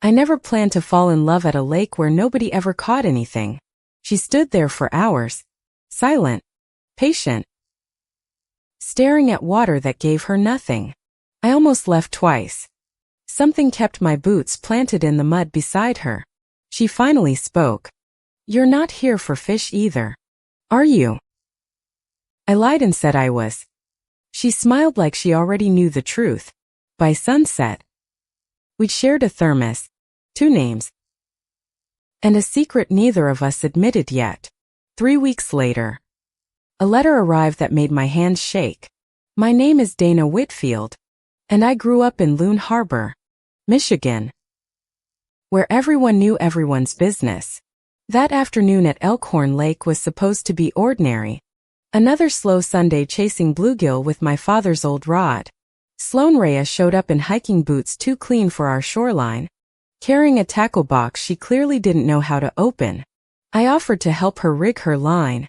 I never planned to fall in love at a lake where nobody ever caught anything. She stood there for hours, silent, patient, staring at water that gave her nothing. I almost left twice. Something kept my boots planted in the mud beside her. She finally spoke. "You're not here for fish either, are you?" I lied and said I was. She smiled like she already knew the truth. By sunset, we'd shared a thermos, 2 names, and a secret neither of us admitted yet. 3 weeks later, a letter arrived that made my hands shake. My name is Dana Whitfield, and I grew up in Loon Harbor, Michigan, where everyone knew everyone's business. That afternoon at Elkhorn Lake was supposed to be ordinary. Another slow Sunday chasing bluegill with my father's old rod. Sloan Rhea showed up in hiking boots too clean for our shoreline, carrying a tackle box she clearly didn't know how to open. I offered to help her rig her line,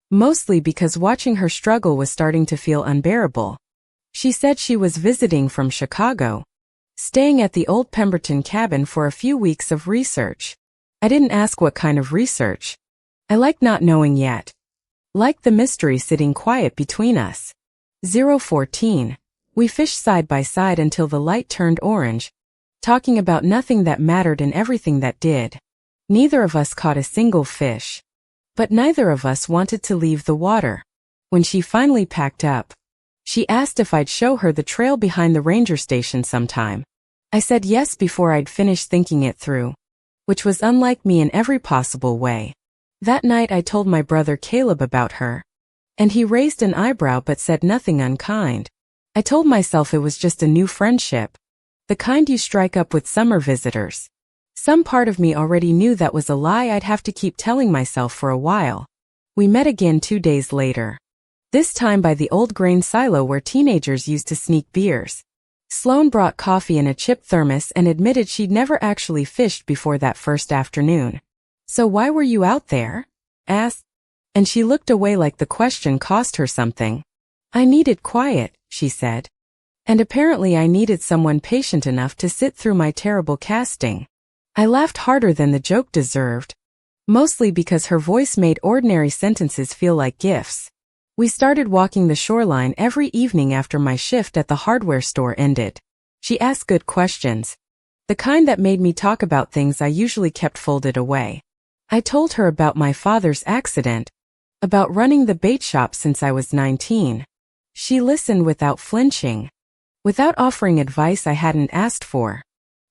mostly because watching her struggle was starting to feel unbearable. She said she was visiting from Chicago, staying at the old Pemberton cabin for a few weeks of research. I didn't ask what kind of research. I liked not knowing yet. Liked the mystery sitting quiet between us. 014. We fished side by side until the light turned orange, talking about nothing that mattered and everything that did. Neither of us caught a single fish, but neither of us wanted to leave the water. When she finally packed up, she asked if I'd show her the trail behind the ranger station sometime. I said yes before I'd finished thinking it through, which was unlike me in every possible way. That night I told my brother Caleb about her, and he raised an eyebrow but said nothing unkind. I told myself it was just a new friendship, the kind you strike up with summer visitors. Some part of me already knew that was a lie I'd have to keep telling myself for a while. We met again 2 days later. This time by the old grain silo where teenagers used to sneak beers. Sloan brought coffee in a chip thermos and admitted she'd never actually fished before that first afternoon. "So why were you out there?" asked, and she looked away like the question cost her something. "I needed quiet," she said. And apparently I needed someone patient enough to sit through my terrible casting. I laughed harder than the joke deserved, mostly because her voice made ordinary sentences feel like gifts. We started walking the shoreline every evening after my shift at the hardware store ended. She asked good questions, the kind that made me talk about things I usually kept folded away. I told her about my father's accident, about running the bait shop since I was 19. She listened without flinching, without offering advice I hadn't asked for,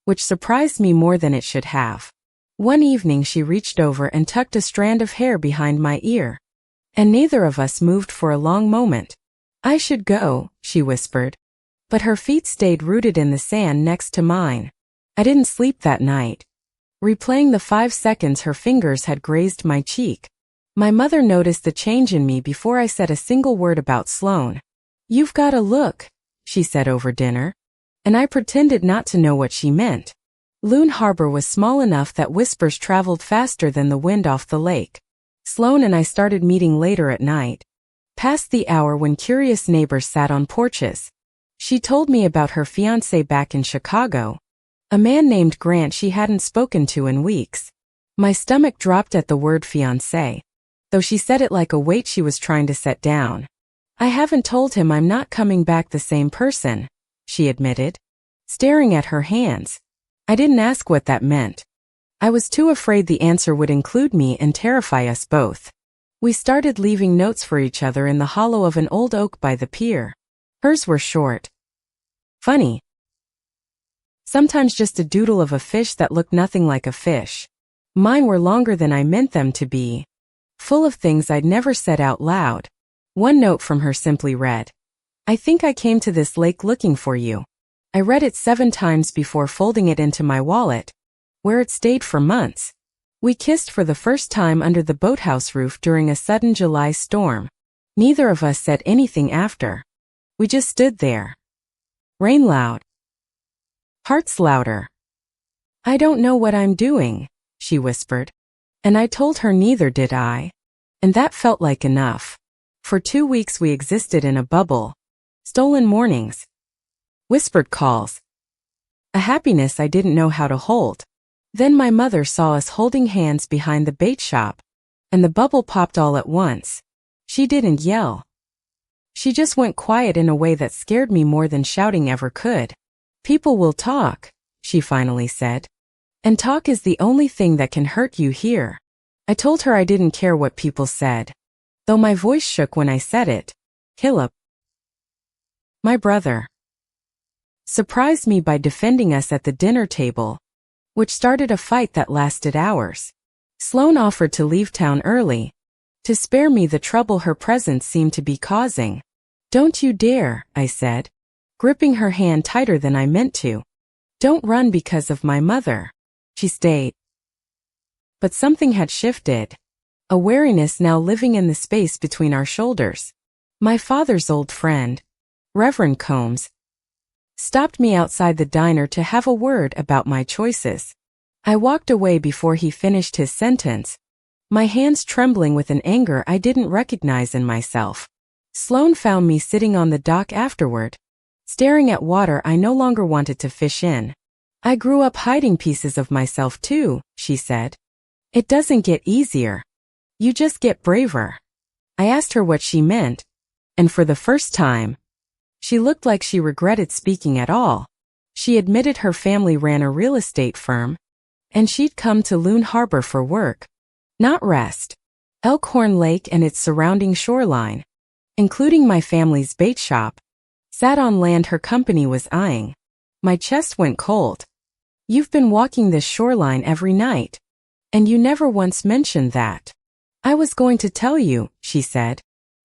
which surprised me more than it should have. One evening she reached over and tucked a strand of hair behind my ear, and neither of us moved for a long moment. "I should go," she whispered, but her feet stayed rooted in the sand next to mine. I didn't sleep that night, replaying the 5 seconds her fingers had grazed my cheek. My mother noticed the change in me before I said a single word about Sloan. "You've got a look," she said over dinner, and I pretended not to know what she meant. Loon Harbor was small enough that whispers traveled faster than the wind off the lake. Sloan and I started meeting later at night, past the hour when curious neighbors sat on porches. She told me about her fiancé back in Chicago, a man named Grant she hadn't spoken to in weeks. My stomach dropped at the word fiancé, though she said it like a weight she was trying to set down. "I haven't told him I'm not coming back the same person," she admitted, staring at her hands. I didn't ask what that meant. I was too afraid the answer would include me and terrify us both. We started leaving notes for each other in the hollow of an old oak by the pier. Hers were short, funny, sometimes just a doodle of a fish that looked nothing like a fish. Mine were longer than I meant them to be, full of things I'd never said out loud. One note from her simply read, "I think I came to this lake looking for you." I read it 7 times before folding it into my wallet, where it stayed for months. We kissed for the first time under the boathouse roof during a sudden July storm. Neither of us said anything after. We just stood there. Rain loud. Hearts louder. "I don't know what I'm doing," she whispered. And I told her neither did I. And that felt like enough. For 2 weeks we existed in a bubble. Stolen mornings. Whispered calls. A happiness I didn't know how to hold. Then my mother saw us holding hands behind the bait shop, and the bubble popped all at once. She didn't yell. She just went quiet in a way that scared me more than shouting ever could. "People will talk," she finally said. "And talk is the only thing that can hurt you here." I told her I didn't care what people said, though my voice shook when I said it. Caleb, my brother, surprised me by defending us at the dinner table, which started a fight that lasted hours. Sloane offered to leave town early, to spare me the trouble her presence seemed to be causing. "Don't you dare," I said, gripping her hand tighter than I meant to. "Don't run because of my mother." She stayed. But something had shifted, a wariness now living in the space between our shoulders. My father's old friend, Reverend Combs, stopped me outside the diner to have a word about my choices. I walked away before he finished his sentence, my hands trembling with an anger I didn't recognize in myself. Sloane found me sitting on the dock afterward, staring at water I no longer wanted to fish in. "I grew up hiding pieces of myself too," she said. "It doesn't get easier. You just get braver." I asked her what she meant, and for the first time, she looked like she regretted speaking at all. She admitted her family ran a real estate firm, and she'd come to Loon Harbor for work, not rest. Elkhorn Lake and its surrounding shoreline, including my family's bait shop, sat on land her company was eyeing. My chest went cold. "You've been walking this shoreline every night, and you never once mentioned that." "I was going to tell you," she said,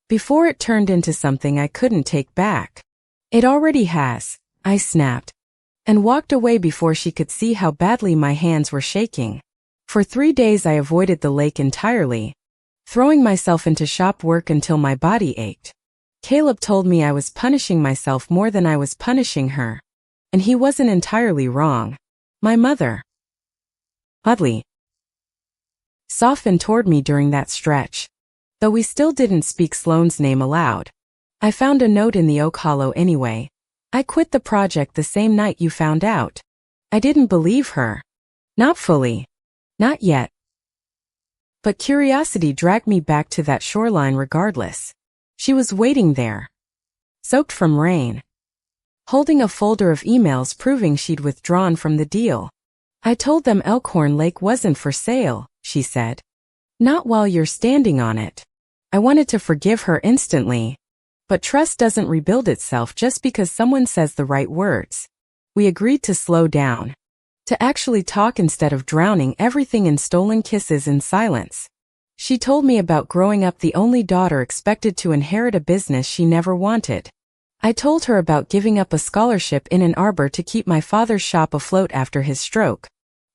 before it turned into something I couldn't take back. "It already has," I snapped, and walked away before she could see how badly my hands were shaking. For 3 days I avoided the lake entirely, throwing myself into shop work until my body ached. Caleb told me I was punishing myself more than I was punishing her, and he wasn't entirely wrong. My mother, oddly, softened toward me during that stretch, though we still didn't speak Sloane's name aloud. I found a note in the Oak Hollow anyway. "I quit the project the same night you found out." I didn't believe her. Not fully. Not yet. But curiosity dragged me back to that shoreline regardless. She was waiting there, soaked from rain, holding a folder of emails proving she'd withdrawn from the deal. "I told them Elkhorn Lake wasn't for sale," she said. "Not while you're standing on it." I wanted to forgive her instantly, but trust doesn't rebuild itself just because someone says the right words. We agreed to slow down, to actually talk instead of drowning everything in stolen kisses and silence. She told me about growing up the only daughter expected to inherit a business she never wanted. I told her about giving up a scholarship in Ann Arbor to keep my father's shop afloat after his stroke.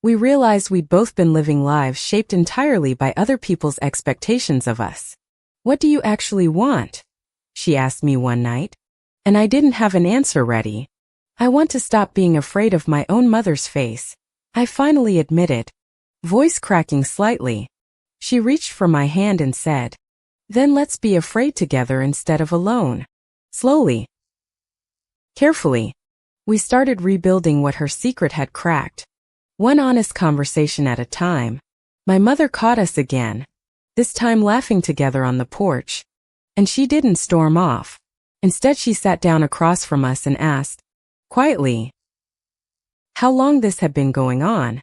We realized we'd both been living lives shaped entirely by other people's expectations of us. "What do you actually want?" she asked me one night, and I didn't have an answer ready. "I want to stop being afraid of my own mother's face," I finally admitted, voice cracking slightly. She reached for my hand and said, "Then let's be afraid together instead of alone." Slowly, carefully, we started rebuilding what her secret had cracked, one honest conversation at a time. My mother caught us again, this time laughing together on the porch, and she didn't storm off. Instead, she sat down across from us and asked, quietly, how long this had been going on.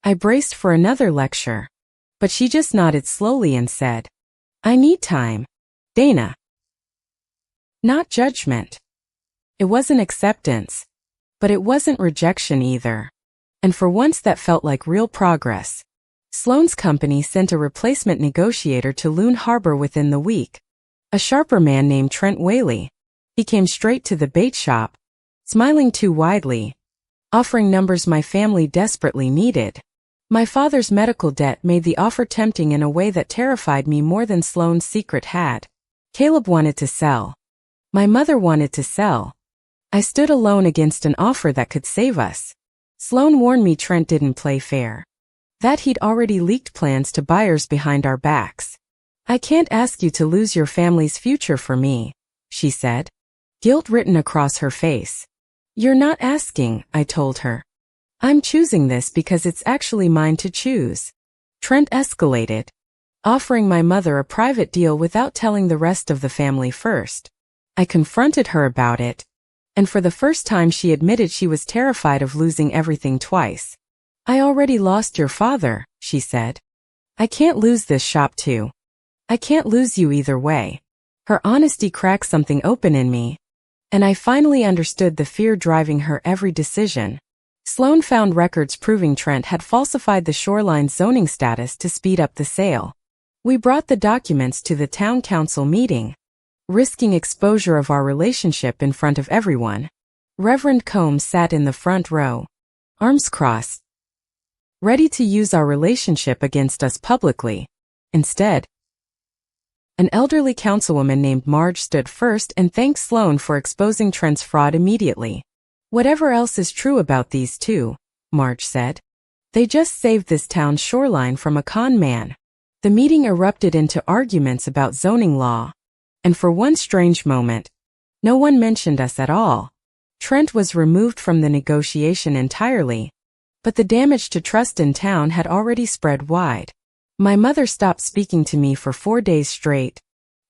I braced for another lecture, but she just nodded slowly and said, "I need time, Dana." Not judgment. It wasn't acceptance, but it wasn't rejection either. And for once that felt like real progress. Sloane's company sent a replacement negotiator to Loon Harbor within the week, a sharper man named Trent Whaley. He came straight to the bait shop, smiling too widely, offering numbers my family desperately needed. My father's medical debt made the offer tempting in a way that terrified me more than Sloane's secret had. Caleb wanted to sell. My mother wanted to sell. I stood alone against an offer that could save us. Sloane warned me Trent didn't play fair, that he'd already leaked plans to buyers behind our backs. "I can't ask you to lose your family's future for me," she said, guilt written across her face. "You're not asking," I told her. I'm choosing this because it's actually mine to choose. Trent escalated, offering my mother a private deal without telling the rest of the family first. I confronted her about it, and for the first time she admitted she was terrified of losing everything twice. I already lost your father, she said. I can't lose this shop too. I can't lose you either way. Her honesty cracked something open in me, and I finally understood the fear driving her every decision. Sloan found records proving Trent had falsified the shoreline's zoning status to speed up the sale. We brought the documents to the town council meeting, risking exposure of our relationship in front of everyone. Reverend Combs sat in the front row, arms crossed, ready to use our relationship against us publicly. Instead, an elderly councilwoman named Marge stood first and thanked Sloan for exposing Trent's fraud immediately. Whatever else is true about these two, Marge said, they just saved this town's shoreline from a con man. The meeting erupted into arguments about zoning law, and for one strange moment, no one mentioned us at all. Trent was removed from the negotiation entirely, but the damage to trust in town had already spread wide. My mother stopped speaking to me for 4 days straight,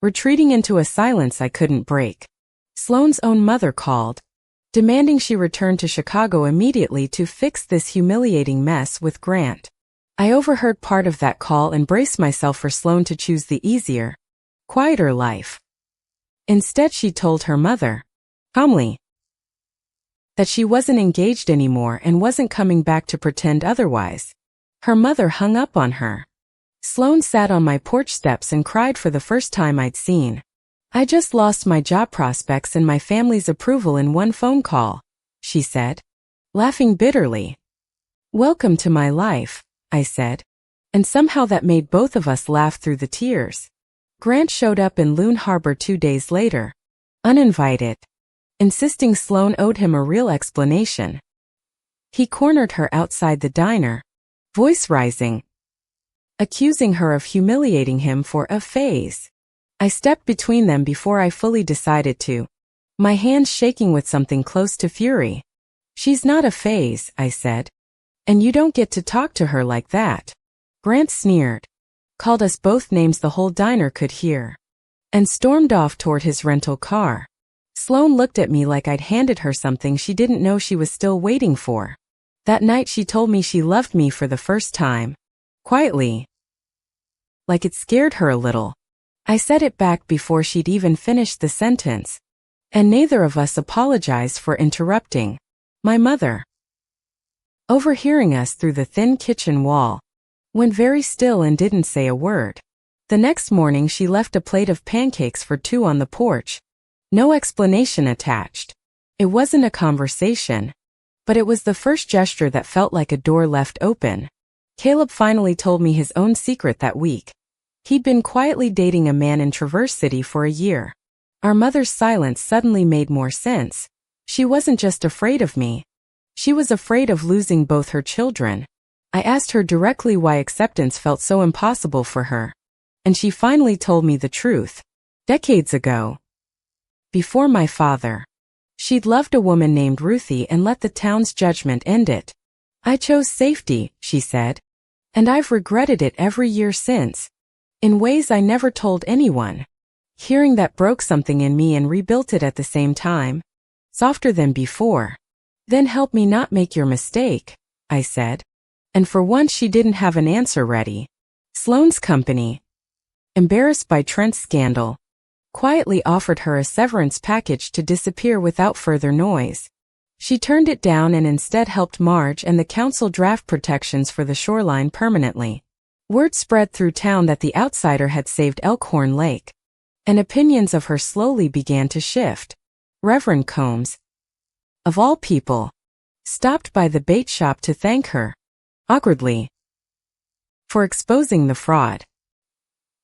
retreating into a silence I couldn't break. Sloan's own mother called, demanding she return to Chicago immediately to fix this humiliating mess with Grant. I overheard part of that call and braced myself for Sloan to choose the easier, quieter life. Instead, she told her mother, calmly, that she wasn't engaged anymore and wasn't coming back to pretend otherwise. Her mother hung up on her. Sloan sat on my porch steps and cried for the first time I'd seen. I just lost my job prospects and my family's approval in one phone call, she said, laughing bitterly. Welcome to my life, I said, and somehow that made both of us laugh through the tears. Grant showed up in Loon Harbor 2 days later, uninvited, insisting Sloan owed him a real explanation. He cornered her outside the diner, voice rising, accusing her of humiliating him for a phase. I stepped between them before I fully decided to, my hands shaking with something close to fury. She's not a phase, I said, and you don't get to talk to her like that. Grant sneered, called us both names the whole diner could hear, and stormed off toward his rental car. Sloan looked at me like I'd handed her something she didn't know she was still waiting for. That night she told me she loved me for the first time, quietly, like it scared her a little. I said it back before she'd even finished the sentence, and neither of us apologized for interrupting. My mother, overhearing us through the thin kitchen wall, went very still and didn't say a word. The next morning she left a plate of pancakes for 2 on the porch. No explanation attached. It wasn't a conversation, but it was the first gesture that felt like a door left open. Caleb finally told me his own secret that week. He'd been quietly dating a man in Traverse City for a year. Our mother's silence suddenly made more sense. She wasn't just afraid of me. She was afraid of losing both her children. I asked her directly why acceptance felt so impossible for her, and she finally told me the truth. Decades ago, before my father, she'd loved a woman named Ruthie and let the town's judgment end it. I chose safety, she said, and I've regretted it every year since, in ways I never told anyone. Hearing that broke something in me and rebuilt it at the same time, softer than before. Then help me not make your mistake, I said. And for once she didn't have an answer ready. Sloan's company, embarrassed by Trent's scandal, quietly offered her a severance package to disappear without further noise. She turned it down and instead helped Marge and the council draft protections for the shoreline permanently. Word spread through town that the outsider had saved Elkhorn Lake, and opinions of her slowly began to shift. Reverend Combs, of all people, stopped by the bait shop to thank her, awkwardly, for exposing the fraud.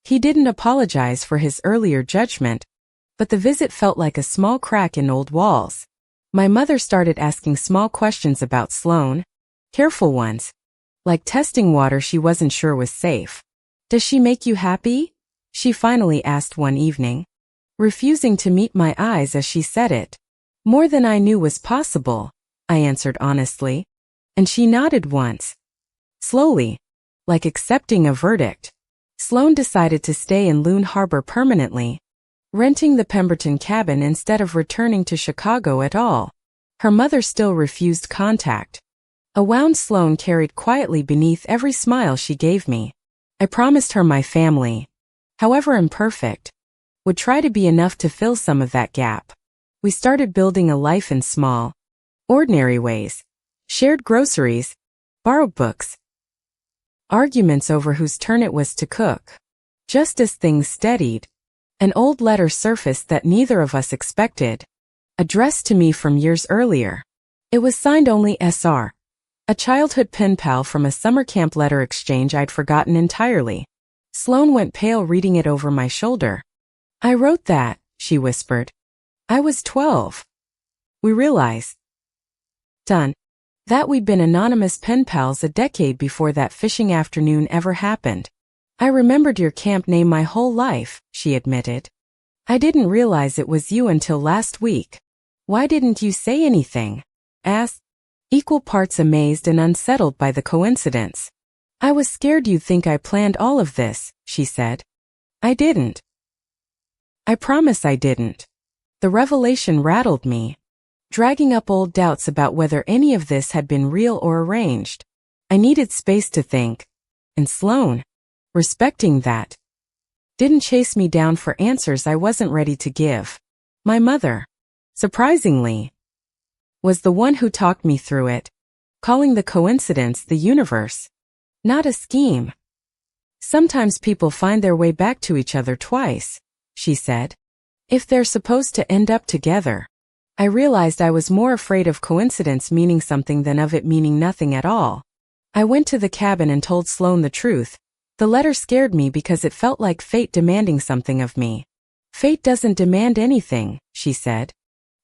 He didn't apologize for his earlier judgment, but the visit felt like a small crack in old walls. My mother started asking small questions about Sloan, careful ones, like testing water she wasn't sure was safe. Does she make you happy? She finally asked one evening, refusing to meet my eyes as she said it. More than I knew was possible, I answered honestly. And she nodded once. Slowly, like accepting a verdict. Sloane decided to stay in Loon Harbor permanently, renting the Pemberton cabin instead of returning to Chicago at all. Her mother still refused contact. A wound Sloane carried quietly beneath every smile she gave me. I promised her my family, however imperfect, would try to be enough to fill some of that gap. We started building a life in small, ordinary ways. Shared groceries, borrowed books, arguments over whose turn it was to cook. Just as things steadied, an old letter surfaced that neither of us expected, addressed to me from years earlier. It was signed only SR, a childhood pen pal from a summer camp letter exchange I'd forgotten entirely. Sloane went pale reading it over my shoulder. I wrote that, she whispered. I was 12. We realized that we'd been anonymous pen pals a decade before that fishing afternoon ever happened. I remembered your camp name my whole life, she admitted. I didn't realize it was you until last week. Why didn't you say anything? Asked, equal parts amazed and unsettled by the coincidence. I was scared you'd think I planned all of this, she said. I didn't. I promise I didn't. The revelation rattled me, dragging up old doubts about whether any of this had been real or arranged. I needed space to think, and Sloane, respecting that, didn't chase me down for answers I wasn't ready to give. My mother, surprisingly, was the one who talked me through it, calling the coincidence the universe, not a scheme. Sometimes people find their way back to each other twice, she said, if they're supposed to end up together. I realized I was more afraid of coincidence meaning something than of it meaning nothing at all. I went to the cabin and told Sloane the truth. The letter scared me because it felt like fate demanding something of me. Fate doesn't demand anything, she said.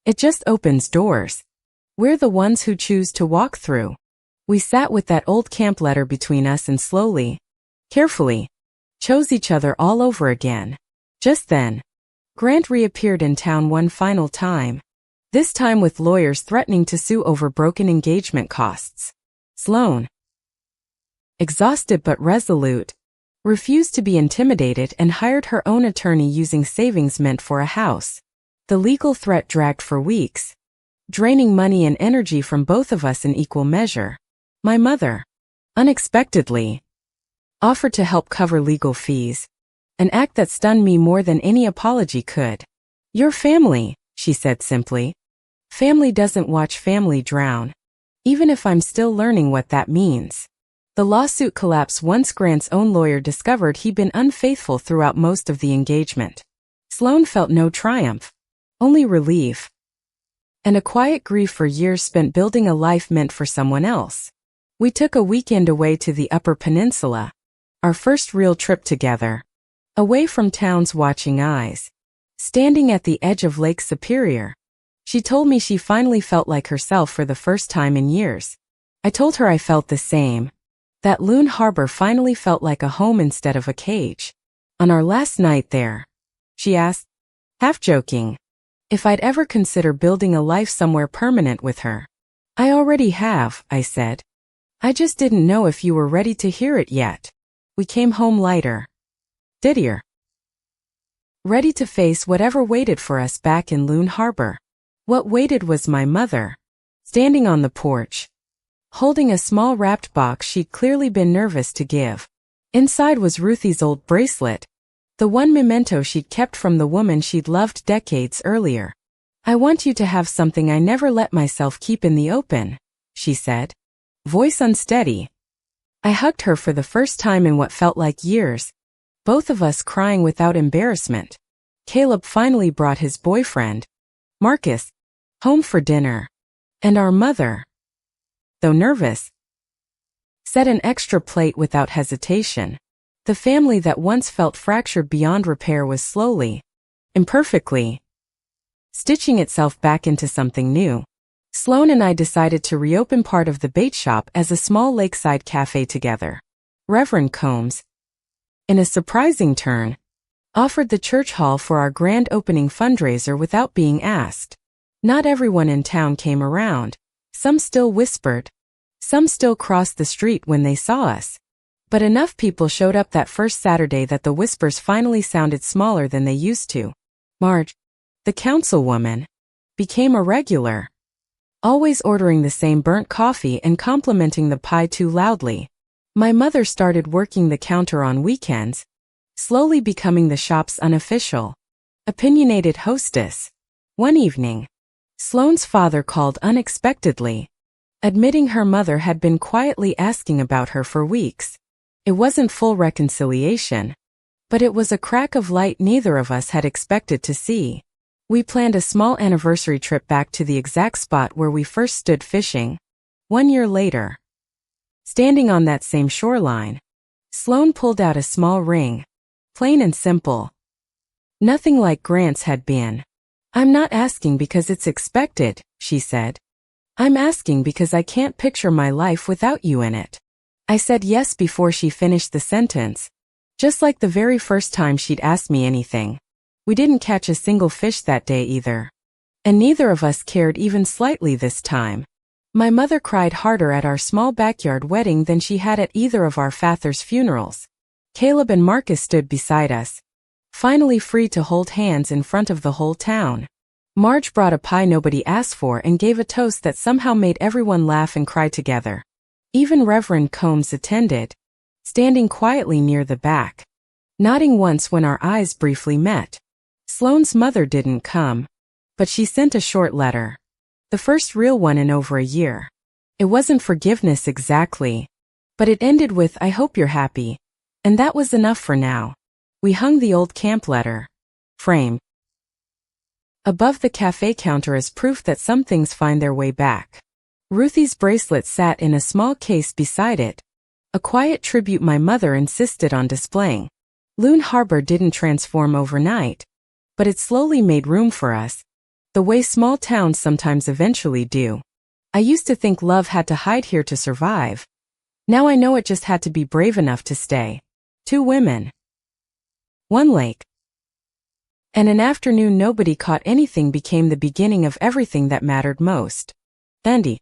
It just opens doors. We're the ones who choose to walk through. We sat with that old camp letter between us and slowly, carefully, chose each other all over again. Just then, Grant reappeared in town one final time. This time with lawyers threatening to sue over broken engagement costs. Sloane, exhausted but resolute, refused to be intimidated and hired her own attorney using savings meant for a house. The legal threat dragged for weeks, draining money and energy from both of us in equal measure. My mother, unexpectedly, offered to help cover legal fees, an act that stunned me more than any apology could. Your family, she said simply. Family doesn't watch family drown, even if I'm still learning what that means. The lawsuit collapsed once Grant's own lawyer discovered he'd been unfaithful throughout most of the engagement. Sloane felt no triumph, only relief, and a quiet grief for years spent building a life meant for someone else. We took a weekend away to the Upper Peninsula, our first real trip together, away from town's watching eyes. Standing at the edge of Lake Superior, she told me she finally felt like herself for the first time in years. I told her I felt the same, that Loon Harbor finally felt like a home instead of a cage. On our last night there, she asked, half joking, if I'd ever consider building a life somewhere permanent with her. I already have, I said. I just didn't know if you were ready to hear it yet. We came home lighter, giddier, ready to face whatever waited for us back in Loon Harbor. What waited was my mother, standing on the porch, holding a small wrapped box she'd clearly been nervous to give. Inside was Ruthie's old bracelet, the one memento she'd kept from the woman she'd loved decades earlier. I want you to have something I never let myself keep in the open, she said, voice unsteady. I hugged her for the first time in what felt like years, both of us crying without embarrassment. Caleb finally brought his boyfriend, Marcus, home for dinner, and our mother, though nervous, set an extra plate without hesitation. The family that once felt fractured beyond repair was slowly, imperfectly, stitching itself back into something new. Sloane and I decided to reopen part of the bait shop as a small lakeside cafe together. Reverend Combs, in a surprising turn, offered the church hall for our grand opening fundraiser without being asked. Not everyone in town came around. Some still whispered, Some still crossed the street when they saw us. But enough people showed up that first Saturday that the whispers finally sounded smaller than they used to. Marge, the councilwoman, became a regular, always ordering the same burnt coffee and complimenting the pie too loudly. My mother started working the counter on weekends, slowly becoming the shop's unofficial, opinionated hostess. One evening, Sloane's father called unexpectedly, admitting her mother had been quietly asking about her for weeks. It wasn't full reconciliation, but it was a crack of light neither of us had expected to see. We planned a small anniversary trip back to the exact spot where we first stood fishing. 1 year later, standing on that same shoreline, Sloane pulled out a small ring, plain and simple. Nothing like Grant's had been. "I'm not asking because it's expected," she said. "I'm asking because I can't picture my life without you in it." I said yes before she finished the sentence, just like the very first time she'd asked me anything. We didn't catch a single fish that day either. And neither of us cared even slightly this time. My mother cried harder at our small backyard wedding than she had at either of our father's funerals. Caleb and Marcus stood beside us, finally free to hold hands in front of the whole town. Marge brought a pie nobody asked for and gave a toast that somehow made everyone laugh and cry together. Even Reverend Combs attended, standing quietly near the back, nodding once when our eyes briefly met. Sloane's mother didn't come, but she sent a short letter. The first real one in over a year. It wasn't forgiveness exactly, but it ended with "I hope you're happy," and that was enough for now. We hung the old camp letter, framed above the cafe counter as proof that some things find their way back. Ruthie's bracelet sat in a small case beside it, a quiet tribute my mother insisted on displaying. Loon Harbor didn't transform overnight, but it slowly made room for us, the way small towns sometimes eventually do. I used to think love had to hide here to survive. Now I know it just had to be brave enough to stay. 2 women, 1 lake, and an afternoon nobody caught anything became the beginning of everything that mattered most. Andy.